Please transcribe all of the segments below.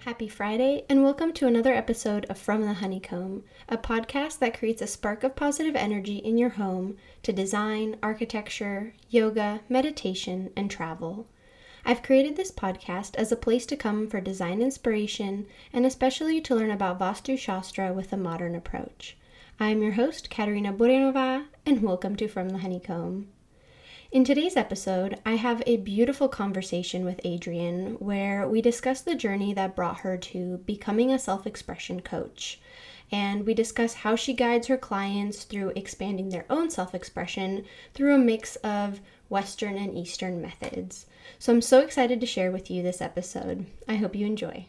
Happy Friday, and welcome to another episode of From the Honeycomb, a podcast that creates a spark of positive energy in your home to design, architecture, yoga, meditation, and travel. I've created this podcast as a place to come for design inspiration and especially to learn about Vastu Shastra with a modern approach. I'm your host, Katerina, and welcome to From the Honeycomb. In today's episode, I have a beautiful conversation with Adrienn where we discuss the journey that brought her to becoming a self-expression coach. And we discuss how she guides her clients through expanding their own self-expression through a mix of Western and Eastern methods. So I'm so excited to share with you this episode. I hope you enjoy.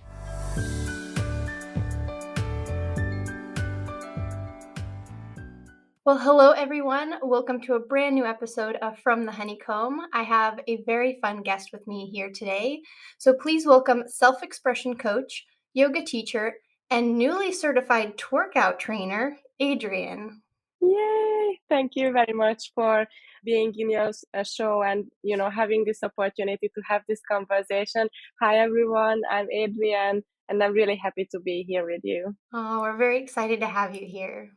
Well, hello everyone. Welcome to a brand new episode of From the Honeycomb. I have a very fun guest with me here today. So please welcome self-expression coach, yoga teacher, and newly certified twerkout trainer, Adrienn. Yay! Thank you very much for being in your show and, having this opportunity to have this conversation. Hi, everyone. I'm Adrienn, and I'm really happy to be here with you. Oh, we're very excited to have you here.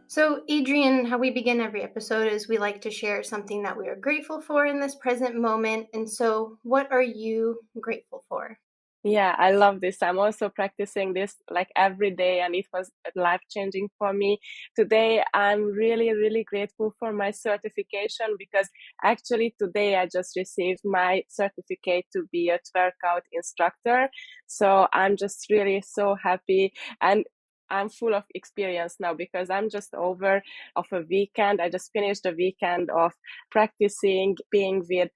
So, Adrienn, how we begin every episode is we like to share something that we are grateful for in this present moment. And so, what are you grateful for? Yeah, I love this. I'm also practicing this like every day, and it was life-changing for me. Today, I'm really, really grateful for my certification because actually today I just received my certificate to be a workout instructor. So I'm just really so happy. And I'm full of experience now because I'm just over of a weekend. I just finished a weekend of practicing, being with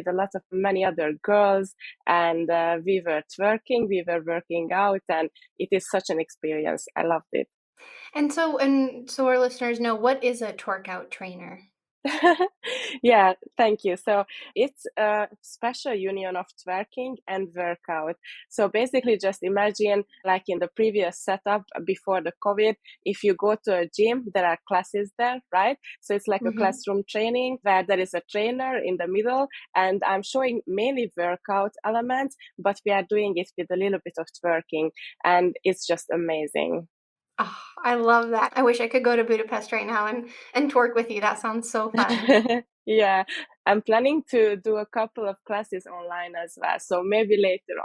a lot of many other girls, and we were twerking, we were working out, and it is such an experience. I loved it. And so our listeners know, what is a twerkout trainer? Yeah, thank you. So it's a special union of twerking and workout. So basically just imagine like in the previous setup before the COVID, if you go to a gym, there are classes there, right? So it's like a classroom training where there is a trainer in the middle, and I'm showing mainly workout elements, but we are doing it with a little bit of twerking, and it's just amazing. Oh, I love that. I wish I could go to Budapest right now and twerk with you. That sounds so fun. Yeah, I'm planning to do a couple of classes online as well, so maybe later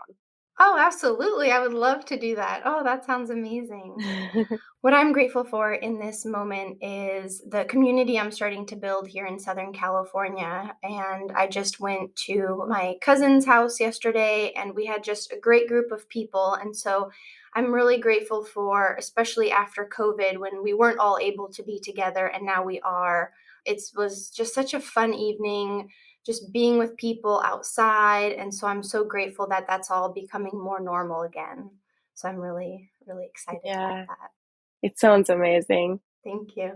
Oh, absolutely. I would love to do that. Oh, that sounds amazing. on. What I'm grateful for in this moment is the community I'm starting to build here in Southern California. And I just went to my cousin's house yesterday, and we had just a great group of people. And so I'm really grateful for, especially after COVID, when we weren't all able to be together, and now we are. It was just such a fun evening, just being with people outside. And so I'm so grateful that that's all becoming more normal again. So I'm really, really excited about Yeah, that. it sounds amazing. Thank you.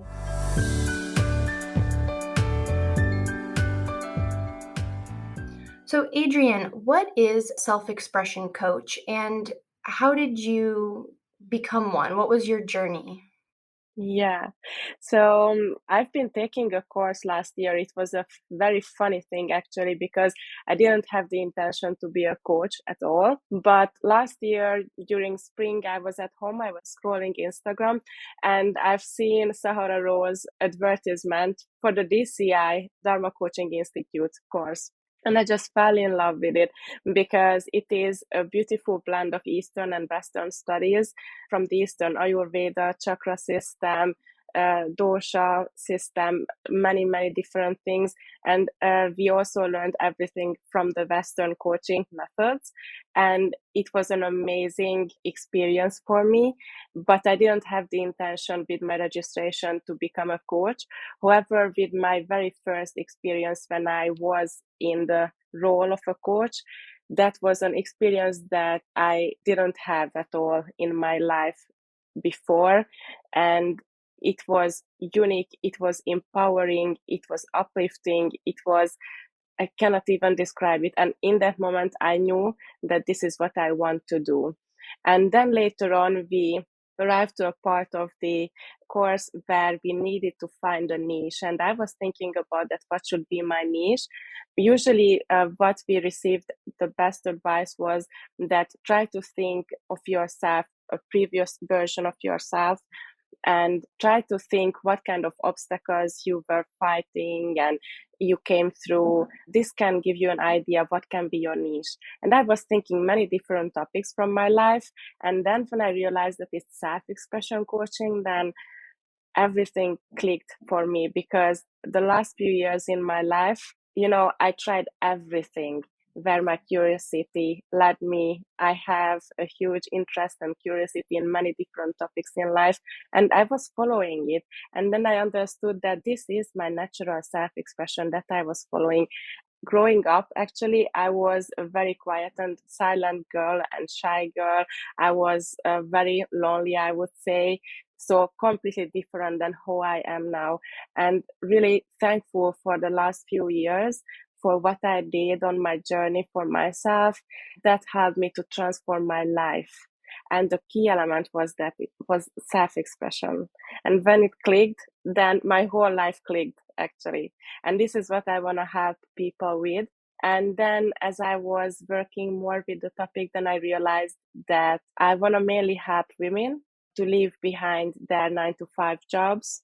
So, Adrienn, what is self-expression coach, and how did you become one? What was your journey? Yeah. So I've been taking a course last year. It was a very funny thing actually because I didn't have the intention to be a coach at all. But last year during spring, I was at home, I was scrolling Instagram, and I've seen Sahara Rose advertisement for the DCI, Dharma Coaching Institute course. And I just fell in love with it because it is a beautiful blend of Eastern and Western studies from the Eastern Ayurveda, chakra system, dosha system, many, many different things. And we also learned everything from the Western coaching methods. And it was an amazing experience for me, but I didn't have the intention with my registration to become a coach. However, with my very first experience when I was in the role of a coach, that was an experience that I didn't have at all in my life before. And it was unique, it was empowering, it was uplifting, I cannot even describe it. And in that moment, I knew that this is what I want to do. And then later on, we arrived to a part of the course where we needed to find a niche. And I was thinking about that, what should be my niche. Usually, what we received, the best advice was that try to think of yourself, a previous version of yourself, and try to think what kind of obstacles you were fighting and you came through. This can give you an idea of what can be your niche. And I was thinking many different topics from my life. And then when I realized that it's self-expression coaching, then everything clicked for me, because the last few years in my life, I tried everything where my curiosity led me. I have a huge interest and curiosity in many different topics in life, and I was following it. And then I understood that this is my natural self-expression that I was following. Growing up, actually, I was a very quiet and silent girl and shy girl. I was very lonely, I would say. So completely different than who I am now. And really thankful for the last few years for what I did on my journey for myself. That helped me to transform my life. And the key element was that it was self-expression. And when it clicked, then my whole life clicked, actually. And this is what I want to help people with. And then as I was working more with the topic, then I realized that I want to mainly help women to leave behind their 9 to 5 jobs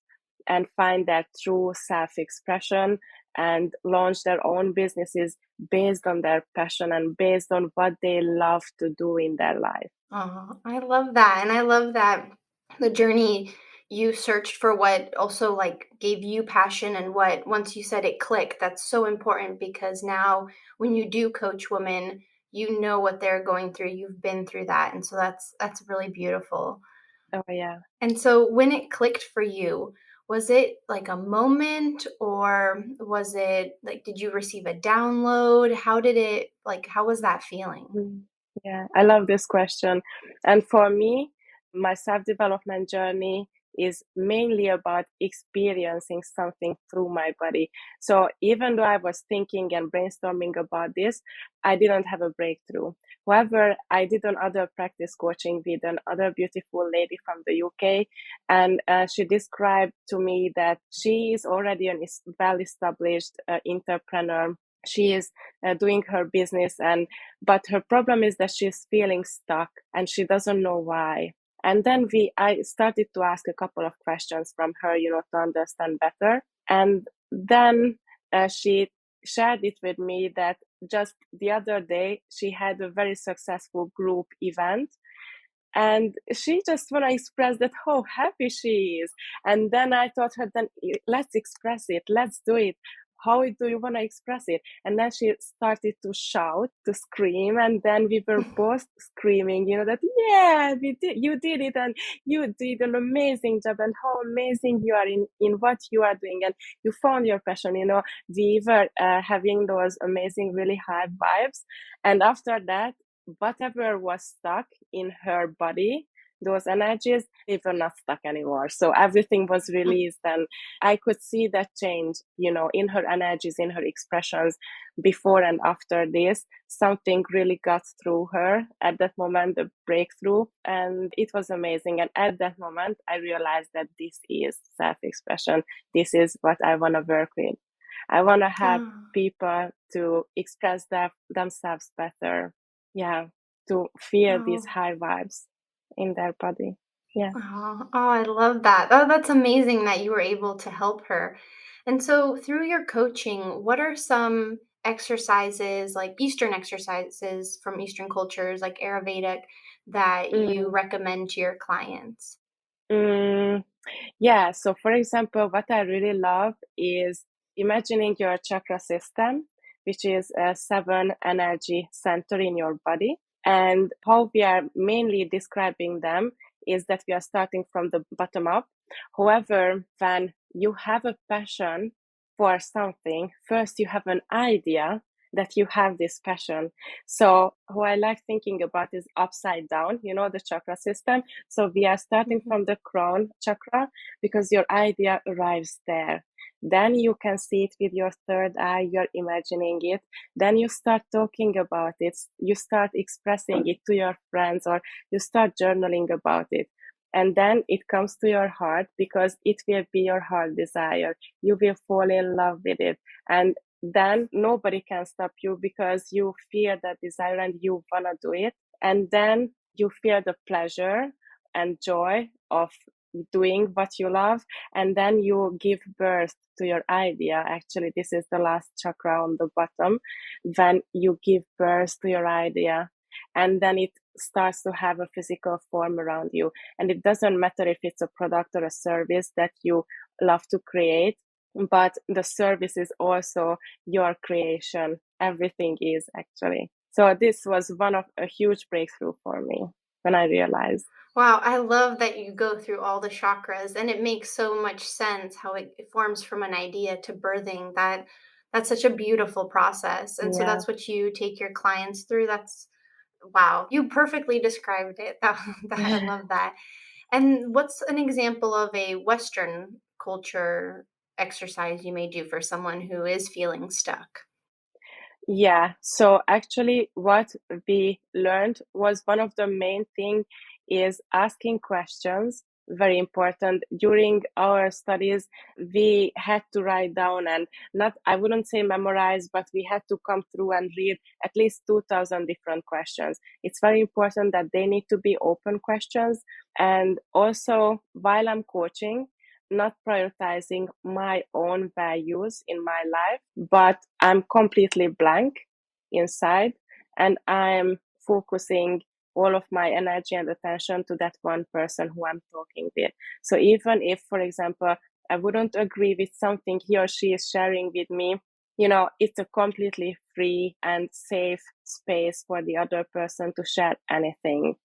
and find their true self-expression and launch their own businesses based on their passion and based on what they love to do in their life. Oh, I love that. And I love that the journey you searched for what also like gave you passion and what once you said it clicked. That's so important because now when you do coach women, you know what they're going through. You've been through that. And so that's really beautiful. Oh, yeah. And so when it clicked for you, was it like a moment or was it like did you receive a download? How did it like how was that feeling? Mm. Yeah, I love this question. And for me, my self-development journey is mainly about experiencing something through my body. So even though I was thinking and brainstorming about this, I didn't have a breakthrough. However, I did another practice coaching with another beautiful lady from the UK, and she described to me that she is already a well-established entrepreneur. She is doing her business, and but her problem is that she's feeling stuck and she doesn't know why. And then I started to ask a couple of questions from her, to understand better. And then she shared it with me that just the other day she had a very successful group event, and she just want to express that how happy she is. And then I told her, then let's express it, let's do it. How do you want to express it? And then she started to shout, to scream, and then we were both screaming, that yeah, you did it, and you did an amazing job, and how amazing you are in what you are doing, and you found your passion. We were having those amazing, really high vibes. And after that, whatever was stuck in her body, those energies, they were not stuck anymore. So everything was released, and I could see that change, in her energies, in her expressions before and after this. Something really got through her at that moment, the breakthrough, and it was amazing. And at that moment, I realized that this is self-expression. This is what I want to work with. I want to help people to express themselves better. Yeah, to feel these Oh. high vibes in their body. Yeah. I love that. Oh, that's amazing that you were able to help her. And so, through your coaching, what are some exercises, like Eastern exercises from Eastern cultures, like Ayurvedic, that you Mm, recommend to your clients? mm, yeah. So, for example, what I really love is imagining your chakra system, which is a 7 energy center in your body. And how we are mainly describing them is that we are starting from the bottom up. However, when you have a passion for something, first you have an idea that you have this passion. So, who I like thinking about is upside down, the chakra system. So, we are starting Mhm. from the crown chakra because your idea arrives there. Then you can see it with your third eye, you're imagining it. Then you start talking about it, you start expressing it to your friends, or you start journaling about it. And then it comes to your heart because it will be your heart desire. You will fall in love with it. And then nobody can stop you because you feel that desire and you want to do it. And then you feel the pleasure and joy of doing what you love. And then you give birth to your idea. Actually, this is the last chakra on the bottom. When you give birth to your idea, and then it starts to have a physical form around you. And it doesn't matter if it's a product or a service that you love to create, but the service is also your creation. Everything is actually. So this was one of a huge breakthrough for me when I realized. Wow, I love that you go through all the chakras, and it makes so much sense how it forms from an idea to birthing. That's such a beautiful process. And so Yeah. that's what you take your clients through. That's wow, you perfectly described it. I love that. And what's an example of a Western culture exercise you may do for someone who is feeling stuck? Yeah, so actually what we learned was one of the main thing is asking questions, very important. During our studies, we had to write down and not, I wouldn't say memorize, but we had to come through and read at least 2000 different questions. It's very important that they need to be open questions. And also while I'm coaching, not prioritizing my own values in my life, but I'm completely blank inside and I'm focusing all of my energy and attention to that one person who I'm talking with. So even if, for example, I wouldn't agree with something he or she is sharing with me, it's a completely free and safe space for the other person to share anything.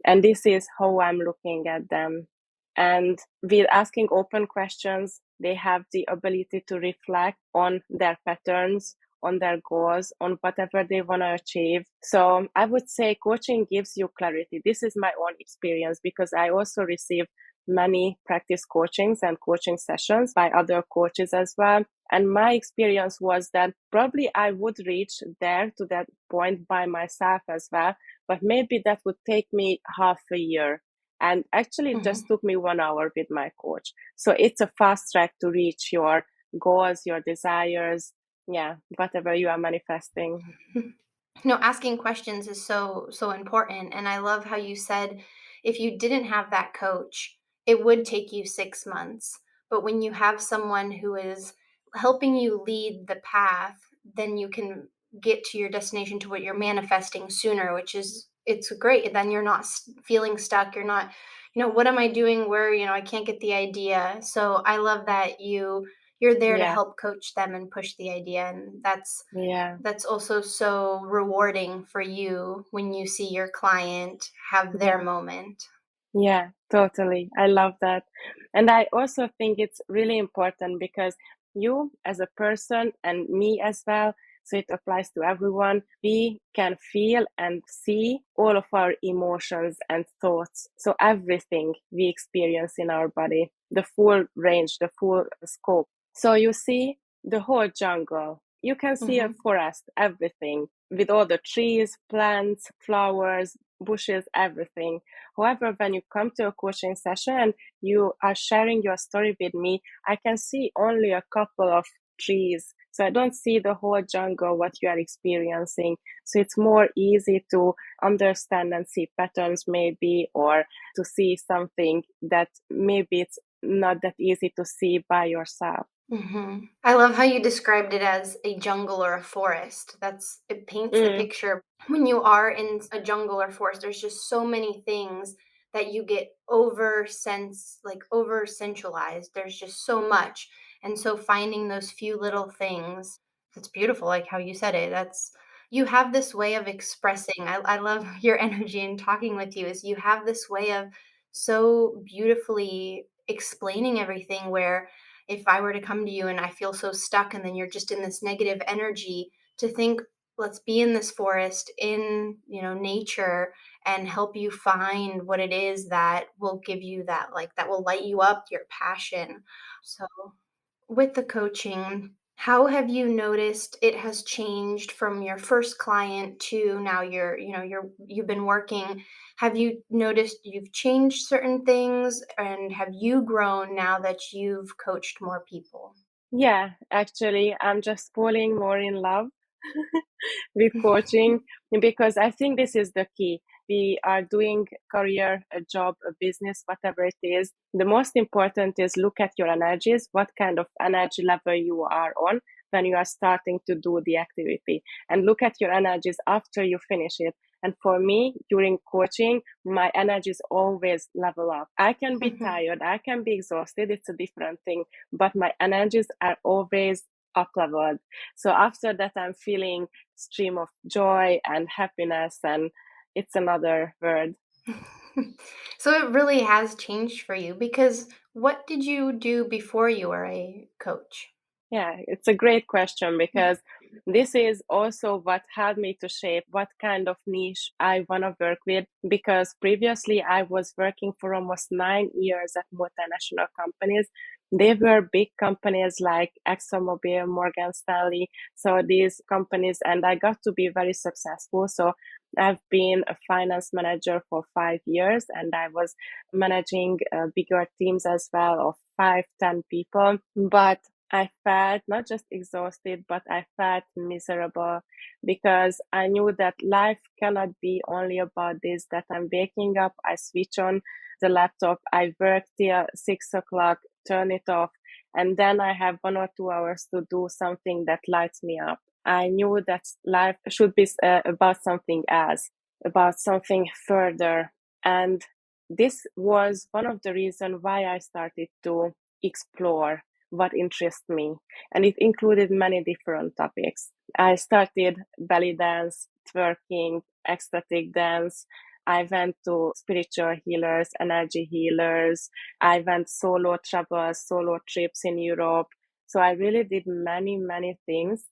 And this is how I'm looking at them. And with asking open questions, they have the ability to reflect on their patterns, on their goals, on whatever they want to achieve. So I would say coaching gives you clarity. This is my own experience because I also receive many practice coachings and coaching sessions by other coaches as well. And my experience was that probably I would reach there to that point by myself as well, but maybe that would take me half a year. And actually, it just Mhm. took me 1 hour with my coach. So it's a fast track to reach your goals, your desires, yeah, whatever you are manifesting. Asking questions is so important, and I love how you said if you didn't have that coach, it would take you 6 months. But when you have someone who is helping you lead the path, then you can get to your destination to what you're manifesting sooner, which is it's great. Then you're not feeling stuck. You're not, what am I doing where, I can't get the idea. So I love that you're there to Yeah, help coach them and push the idea, and yeah, that's also so rewarding for you when you see your client have their yeah. moment. Yeah, totally. I love that. And I also think it's really important because you as a person and me as well, so it applies to everyone, we can feel and see all of our emotions and thoughts. So everything we experience in our body, the full range, the full scope. So you see the whole jungle. You can see a Mhm. forest, everything with all the trees, plants, flowers, bushes, everything. However, when you come to a coaching session and you are sharing your story with me, I can see only a couple of trees. So I don't see the whole jungle, what you are experiencing. So it's more easy to understand and see patterns, maybe, or to see something that maybe it's not that easy to see by yourself. I love how you described it as a jungle or a forest. It paints the Mm, picture. When you are in a jungle or forest, there's just so many things that you get over centralized. There's just so much. And so finding those few little things, that's beautiful, like how you said it. That's you have this way of expressing. I love your energy and talking with you is you have this way of so beautifully explaining everything where if I were to come to you and I feel so stuck and then you're just in this negative energy, to think, let's be in this forest in, nature and help you find what it is that will give you that, like, that will light you up, your passion. So with the coaching, How have you noticed it has changed from your first client to now you've been working? Have you noticed you've changed certain things, and have you grown now that you've coached more people? Yeah, actually, I'm just falling more in love with coaching because I think this is the key. We are doing career, a job, a business, whatever it is. The most important is look at your energies, what kind of energy level you are on when you are starting to do the activity, and look at your energies after you finish it. And for me, during coaching, my energies always level up. I can be tired, I can be exhausted, it's a different thing, but my energies are always up leveled. So after that, I'm feeling stream of joy and happiness, and it's another word. So it really has changed for you, because what did you do before you were a coach? Yeah, it's a great question because this is also what helped me to shape what kind of niche I want to work with. Because previously I was working for almost 9 years at multinational companies. They were big companies like ExxonMobil, Morgan Stanley. So these companies, and I got to be very successful. So I've been a finance manager for 5 years, and I was managing bigger teams as well of 5, 10 people. But I felt not just exhausted, but I felt miserable because I knew that life cannot be only about this, that I'm waking up, I switch on the laptop, I work till 6 o'clock, turn it off, and then I have 1 or 2 hours to do something that lights me up. I knew that life should be about something else, about something further. And this was one of the reasons why I started to explore what interests me. And it included many different topics. I started belly dance, twerking, ecstatic dance. I went to spiritual healers, energy healers. I went solo travels, solo trips in Europe. So I really did many, many things.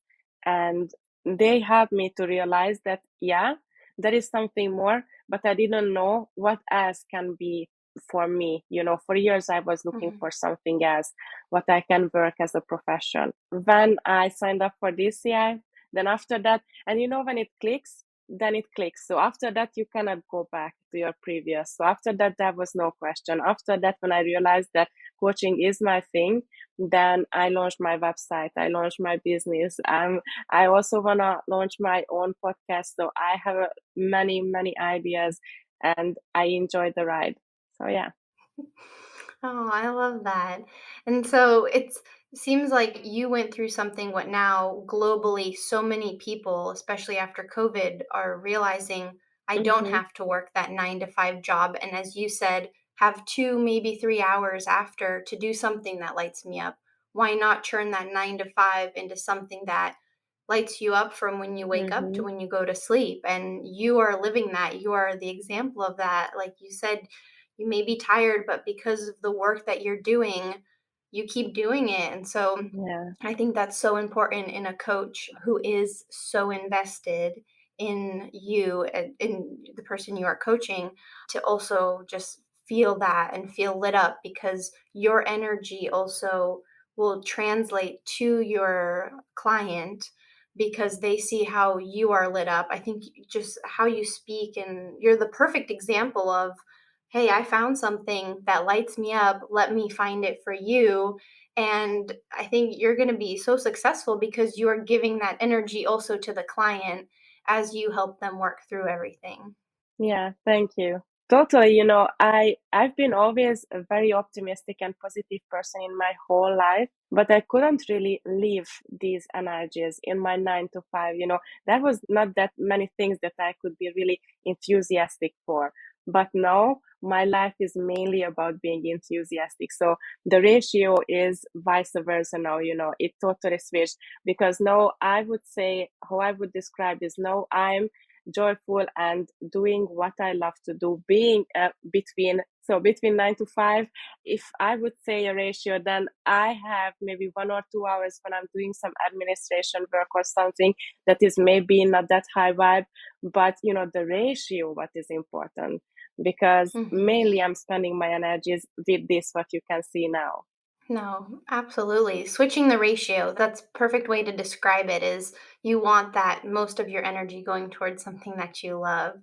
And they helped me to realize that, yeah, there is something more, but I didn't know what else can be for me. For years I was looking Mhm. for something else, what I can work as a profession. When I signed up for DCI, then after that, and when it clicks, then it clicks. So after that, you cannot go back to your previous. So after that, there was no question. After that, when I realized that coaching is my thing, then I launched my website. I launched my business. I also want to launch my own podcast. So I have many, many ideas, and I enjoy the ride. So yeah. Oh, I love that. And so seems like you went through something what now globally so many people, especially after COVID, are realizing I don't Mm-hmm. have to work that 9 to 5 job. And as you said, have 2, maybe 3 hours after to do something that lights me up. Why not turn that 9 to 5 into something that lights you up from when you wake up to Mm-hmm. when you go to sleep? And you are living that. You are the example of that. Like you said, you may be tired, but because of the work that you're doing, you keep doing it. And so Yeah. I think that's so important in a coach who is so invested in you and in the person you are coaching, to also just feel that and feel lit up, because your energy also will translate to your client because they see how you are lit up. I think just how you speak, and you're the perfect example of, hey, I found something that lights me up. Let me find it for you. And I think you're going to be so successful because you are giving that energy also to the client as you help them work through everything. Yeah, thank you. Totally, I've been always a very optimistic and positive person in my whole life, but I couldn't really live these energies in my 9 to 5. There was not that many things that I could be really enthusiastic for. But now my life is mainly about being enthusiastic. So the ratio is vice versa now, it totally switched because now I would say how I would describe this now I'm joyful and doing what I love to do, being between 9 to 5. If I would say a ratio, then I have maybe 1 or 2 hours when I'm doing some administration work or something that is maybe not that high vibe, but the ratio, what is important, because Mhm. mainly I'm spending my energies with this, what you can see now. No, absolutely. Switching the ratio, that's perfect way to describe it is you want that most of your energy going towards something that you love.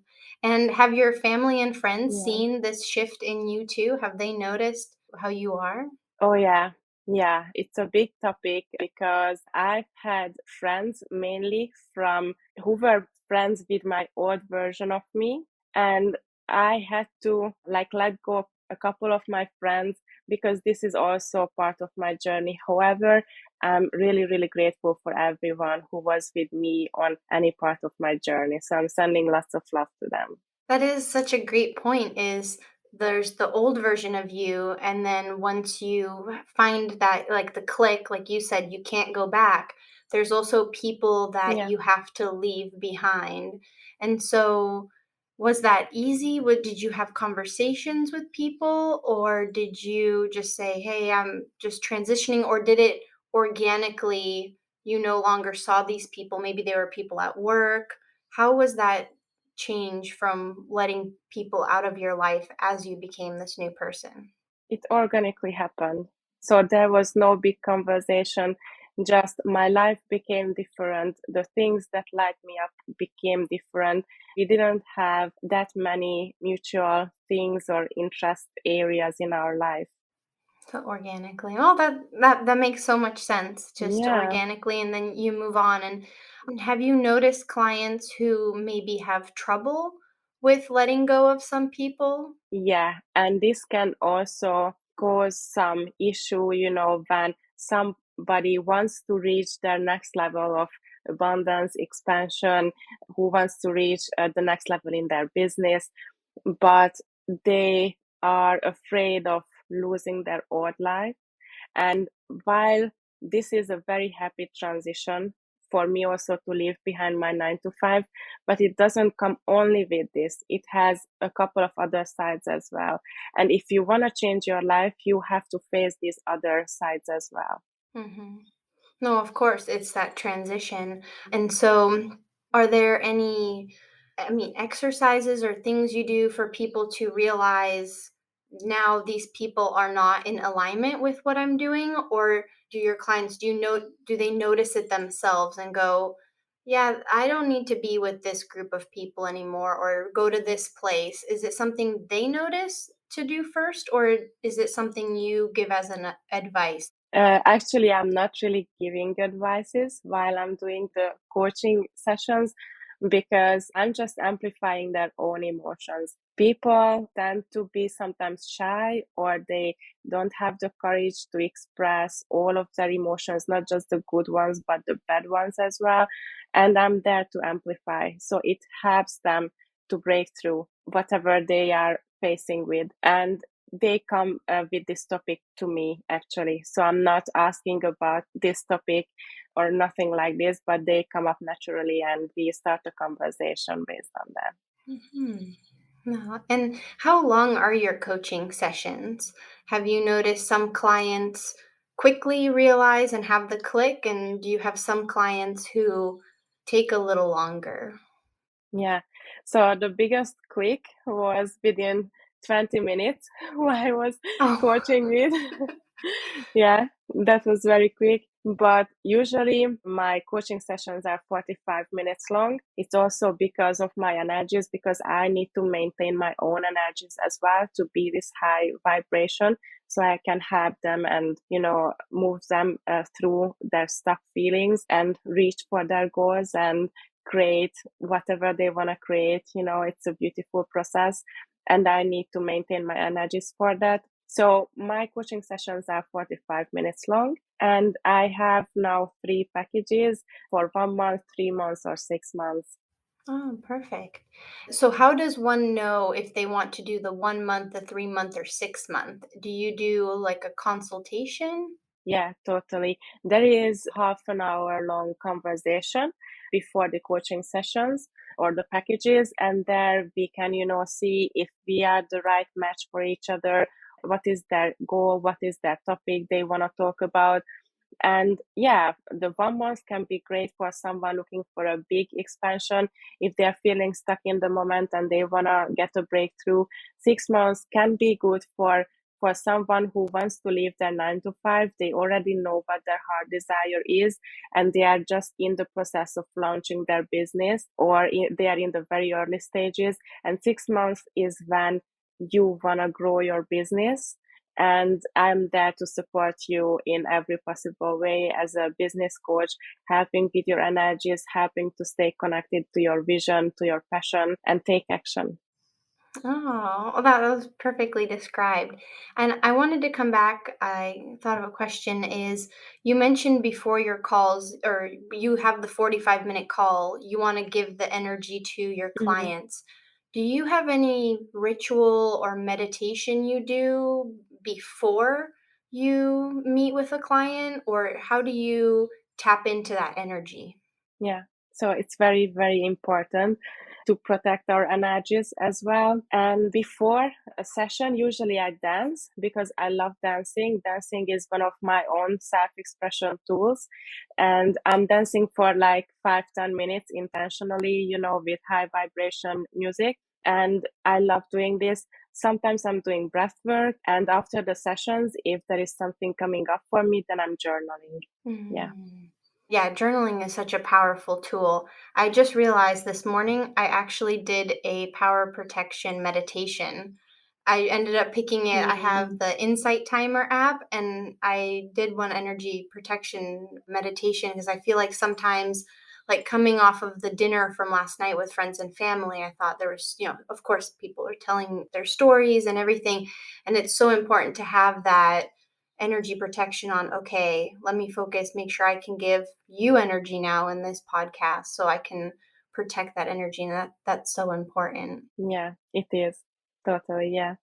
And have your family and friends Yeah. seen this shift in you too? Have they noticed how you are? Oh, yeah. Yeah, it's a big topic because I've had friends mainly from who were friends with my old version of me. And I had to like let go of a couple of my friends because this is also part of my journey. However, I'm really, really grateful for everyone who was with me on any part of my journey. So I'm sending lots of love to them. That is such a great point is there's the old version of you and then once you find that like the click like you said you can't go back there's also people that Yeah. you have to leave behind. And so was that easy? What did you have conversations with people or did you just say, "Hey, I'm just transitioning," or did it organically you no longer saw these people, maybe they were people at work? How was that change from letting people out of your life as you became this new person? It organically happened. So there was no big conversation, just my life became different. The things that light me up became different. We didn't have that many mutual things or interest areas in our life. So organically. Well, that makes so much sense. Just Yeah. organically, and then you move on. And have you noticed clients who maybe have trouble with letting go of some people? Yeah, and this can also cause some issue, when somebody wants to reach their next level of abundance, expansion, who wants to reach the next level in their business, but they are afraid of losing their old life. And while this is a very happy transition for me also to leave behind my 9 to 5, but it doesn't come only with this. It has a couple of other sides as well. And if you want to change your life, you have to face these other sides as well. Hmm. No, of course, it's that transition. And so, are there any, I mean, exercises or things you do for people to realize now these people are not in alignment with what I'm doing? Or do your clients, do they notice it themselves and go, yeah, I don't need to be with this group of people anymore or go to this place? Is it something they notice to do first, or is it something you give as an advice? Actually, I'm not really giving advices while I'm doing the coaching sessions because I'm just amplifying their own emotions. People tend to be sometimes shy or they don't have the courage to express all of their emotions, not just the good ones, but the bad ones as well. And I'm there to amplify. So it helps them to break through whatever they are facing with. And they come with this topic to me actually, so I'm not asking about this topic or nothing like this, but they come up naturally and we start a conversation based on that. Mhm. No. And how long are your coaching sessions? Have you noticed some clients quickly realize and have the click? And do you have some clients who take a little longer? Yeah, so the biggest click was within 20 minutes who I was Oh, coaching with. Yeah, that was very quick. But usually my coaching sessions are 45 minutes long. It's also because of my energies, because I need to maintain my own energies as well to be this high vibration so I can help them and, move them through their stuck feelings and reach for their goals and create whatever they want to create. It's a beautiful process and I need to maintain my energies for that. So my coaching sessions are 45 minutes long, and I have now 3 packages for 1 month, 3 months, or 6 months. oh, perfect. So, how does one know if they want to do the 1 month, the 3 month, or 6 month? Do you do like a consultation? Yeah, totally. There is half an hour long conversation before the coaching sessions or the packages, and there we can, see if we are the right match for each other. What is their goal? What is their topic they want to talk about? And yeah, the 1 month can be great for someone looking for a big expansion if they're feeling stuck in the moment and they want to get a breakthrough. 6 months can be good for For someone who wants to leave their 9 to 5, they already know what their heart desire is, and they are just in the process of launching their business, or they are in the very early stages. And 6 months is when you want to grow your business. And I'm there to support you in every possible way as a business coach, helping with your energies, helping to stay connected to your vision, to your passion, and take action. Oh, well, that was perfectly described. And I wanted to come back. I thought of a question is you mentioned before your calls, or you have the 45-minute call, you want to give the energy to your Mhm. clients. Do you have any ritual or meditation you do before you meet with a client, or how do you tap into that energy? Yeah. So it's very, very important to protect our energies as well. And before a session, usually I dance because I love dancing. Dancing is one of my own self expression tools. And I'm dancing for like 5-10 minutes intentionally, with high vibration music. And I love doing this. Sometimes I'm doing breath work. And after the sessions, if there is something coming up for me, then I'm journaling. Yeah. Mm. Yeah, journaling is such a powerful tool. I just realized this morning I actually did a power protection meditation. I ended up picking it. I have Mm. the Insight Timer app, and I did one energy protection meditation because I feel like sometimes, like coming off of the dinner from last night with friends and family, I thought there was, of course, people are telling their stories and everything. And it's so important to have that energy protection on, okay, let me focus, make sure I can give you energy now in this podcast so I can protect that energy. And that's so important. Yeah, it is. Totally, yeah.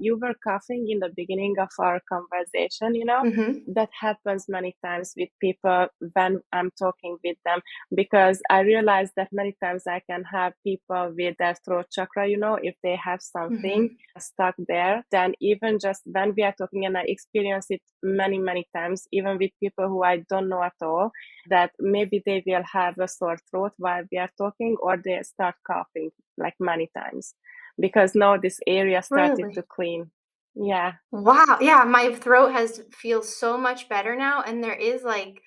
You were coughing in the beginning of our conversation. Hmm. That happens many times with people when I'm talking with them, because I realize that many times I can have people with their throat chakra, if they have something Hmm. stuck there, then even just when we are talking, and I experience it many, many times, even with people who I don't know at all, that maybe they will have a sore throat while we are talking, or they start coughing like many times because now this area started to Really? clean. Yeah. Wow. Yeah, my throat has feels so much better now. And there is like,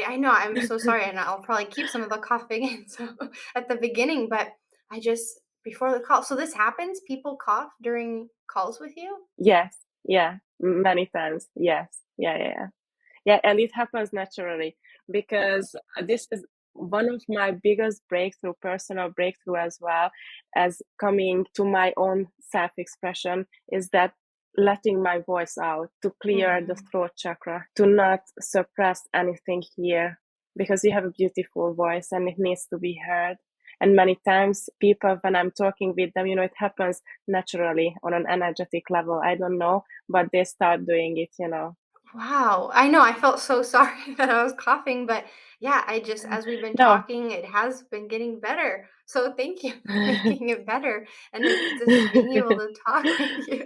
I know I'm so sorry, and I'll probably keep some of the coughing in so at the beginning, but I just before the call. So this happens? People cough during calls with you? Yes. Yeah. Many times. Yes. Yeah. Yeah. Yeah. Yeah, and it happens naturally because this is one of my biggest personal breakthrough, as well as coming to my own self expression, is that letting my voice out to clear the Hmm. throat chakra, to not suppress anything here, because you have a beautiful voice and it needs to be heard. And many times, people, when I'm talking with them, it happens naturally on an energetic level. I don't know, but they start doing it. Wow. I know, I felt so sorry that I was coughing, but yeah, I just as we've been No. talking, it has been getting better. So thank you for making it better. And it just being able to talk with you.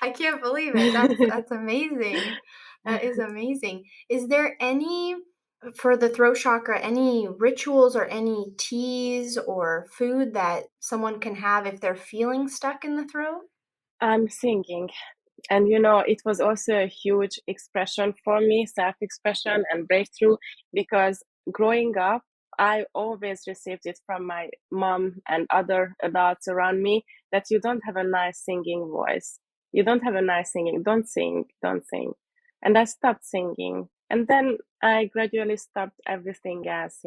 I can't believe it. That's amazing. That is amazing. Is there any for the throat chakra, any rituals or any teas or food that someone can have if they're feeling stuck in the throat? I'm singing. And it was also a huge expression for me, self expression and breakthrough, because growing up, I always received it from my mom and other adults around me that you don't have a nice singing voice. You don't have a nice singing. Don't sing. Don't sing. And I stopped singing. And then I gradually stopped everything else.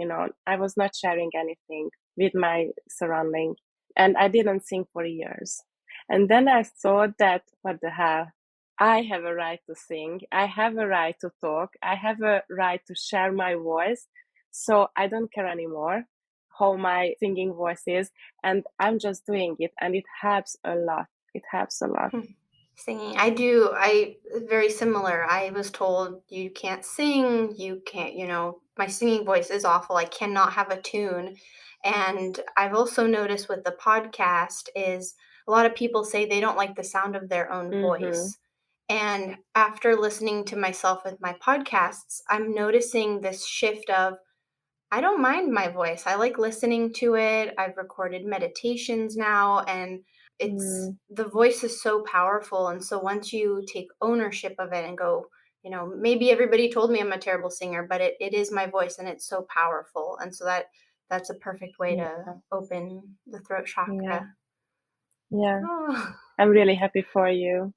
I was not sharing anything with my surrounding. And I didn't sing for years. And then I thought that, what the hell? I have a right to sing. I have a right to talk. I have a right to share my voice. So I don't care anymore how my singing voice is. And I'm just doing it. And it helps a lot. It helps a lot. Hmm. Singing. I do. I very similar. I was told you can't sing, you can't, my singing voice is awful. I cannot have a tune. And I've also noticed with the podcast is a lot of people say they don't like the sound of their own Mm-hmm. voice. And after listening to myself with my podcasts, I'm noticing this shift of I don't mind my voice. I like listening to it. I've recorded meditations now, and it's Mm, the voice is so powerful. And so once you take ownership of it and go, maybe everybody told me I'm a terrible singer, but it is my voice and it's so powerful. And so that's a perfect way to yeah, open the throat yeah, chakra. yeah. Oh. I'm really happy for you.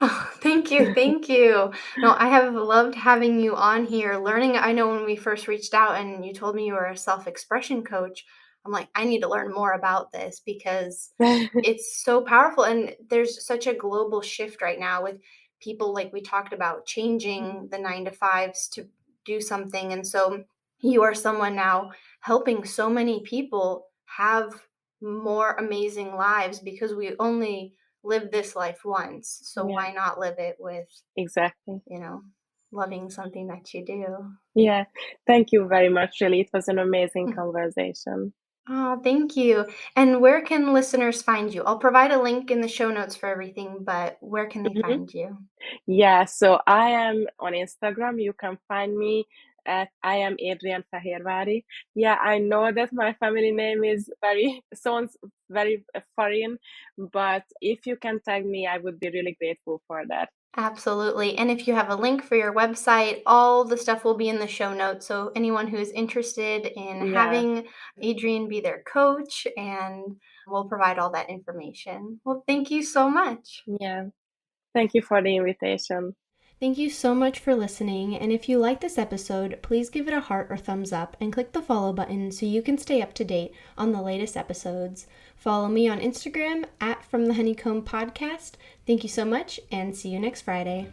Oh, thank you. Thank you. No, I have loved having you on here learning. I know when we first reached out and you told me you were a self expression coach, I'm like, I need to learn more about this because it's so powerful. And there's such a global shift right now with people, like we talked about, changing the 9 to 5s to do something. And so you are someone now helping so many people have more amazing lives because we only live this life once. So Yeah, why not live it with, exactly. you know, loving something that you do? Yeah. Thank you very much. Really, it was an amazing conversation. Oh, thank you. And where can listeners find you? I'll provide a link in the show notes for everything, but where can they Mhm. find you? Yeah, so I am on Instagram. You can find me at I am Adrienn Fehérvári. Yeah, I know that my family name is very sounds very foreign, but if you can tag me, I would be really grateful for that. Absolutely. And if you have a link for your website, all the stuff will be in the show notes. So anyone who's interested in Yeah, having Adrienne be their coach, and we'll provide all that information. Well, thank you so much. yeah. Thank you for the invitation. Thank you so much for listening. And if you like this episode, please give it a heart or thumbs up and click the follow button so you can stay up to date on the latest episodes. Follow me on Instagram at From the Honeycomb Podcast. Thank you so much and see you next Friday.